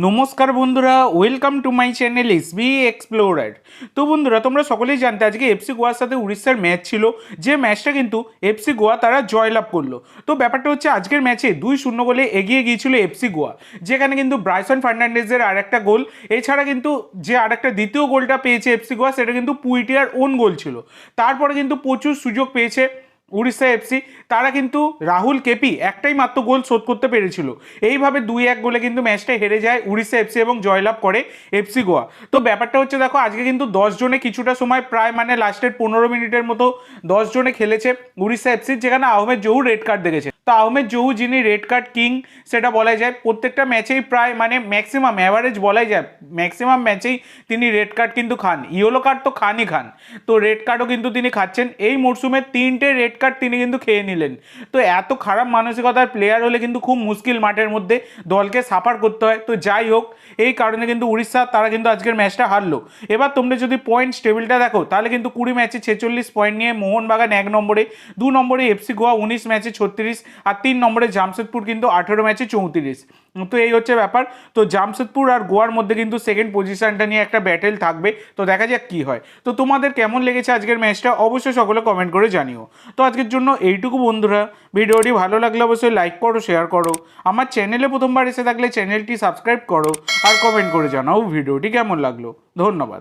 নমস্কার বন্ধুরা, welcome to my channel SB explorer. তো বন্ধুরা, তোমরা সকলেই জানতে আজকে এফসি গোয়ার সাথে উড়িষ্যার ম্যাচ ছিল, যে ম্যাচটা কিন্তু এফসি গোয়া তারা জয়লাভ করলো। তো ব্যাপারটা হচ্ছে আজকের ম্যাচে 2-0 গোলে এগিয়ে গিয়েছিল এফসি গোয়া, যেখানে কিন্তু ব্রাইসন ফার্নান্ডেজের আর একটা গোল, এছাড়া কিন্তু যে আর একটা দ্বিতীয় গোলটা পেয়েছে এফসি গোয়া সেটা কিন্তু পুইটিয়ার ওন গোল ছিল। তারপরে কিন্তু প্রচুর সুযোগ পেয়েছে উড়িষ্যা এফসি, তারা কিন্তু রাহুল কেপি একটাই মাত্র গোল শোধ করতে পেরেছিল। এইভাবে 2-1 গোলে কিন্তু ম্যাচটা হেরে যায় উড়িষ্যা এফসি এবং জয়লাভ করে এফসি গোয়া। তো ব্যাপারটা হচ্ছে দেখো, আজকে কিন্তু 10 জনে কিছুটা সময় প্রায় মানে লাস্টের 15 মিনিটের মতো 10 জনে খেলেছে উড়িষ্যা এফসি, যেখানে আহমেদ জহু রেড কার্ড দেখেছে। তো আহমেদ জহু যিনি রেড কার্ড কিং সেটা বলাই যায়, প্রত্যেকটা ম্যাচেই প্রায় মানে ম্যাক্সিমাম অ্যাভারেজ বলাই যায় ম্যাক্সিমাম ম্যাচেই তিনি রেড কার্ড কিন্তু খান, ইয়েলো কার্ড তো খানই খান, তো রেড কার্ডও কিন্তু তিনি খাচ্ছেন। এই মরশুমে 3টে রেড কার্ড তিনি কিন্তু খেয়ে নিলেন। তো এত খারাপ মানসিকতার প্লেয়ার হলে কিন্তু খুব মুশকিল মাঠের মধ্যে দলকে সাফার করতে হয়। তো যাই হোক, এই কারণে কিন্তু উড়িষ্যা তারা কিন্তু আজকের ম্যাচটা হারলো। এবার তোমরা যদি পয়েন্টস টেবিলটা দেখো, তাহলে কিন্তু 20 ম্যাচে 46 পয়েন্ট নিয়ে মোহনবাগান 1 নম্বরে, 2 নম্বরে এফসি গোয়া 19 ম্যাচে 36, আর 3 নম্বরে জামশেদপুর কিন্তু 18 ম্যাচে 34। তো এই হচ্ছে ব্যাপার। তো জামশেদপুর আর গোয়ার মধ্যে কিন্তু সেকেন্ড পজিশনটা নিয়ে একটা ব্যাটেল থাকবে, তো দেখা যাক কি হয়। তো তোমাদের কেমন লেগেছে আজকের ম্যাচটা অবশ্যই সকলে কমেন্ট করে জানিও। তো আজকের জন্য এইটুকু বন্ধুরা, ভিডিওটি ভালো লাগলে অবশ্যই লাইক করো, শেয়ার করো, আমার চ্যানেলে প্রথমবার এসে থাকলে চ্যানেলটি সাবস্ক্রাইব করো, আর কমেন্ট করে জানাও ভিডিওটি কেমন লাগলো। ধন্যবাদ।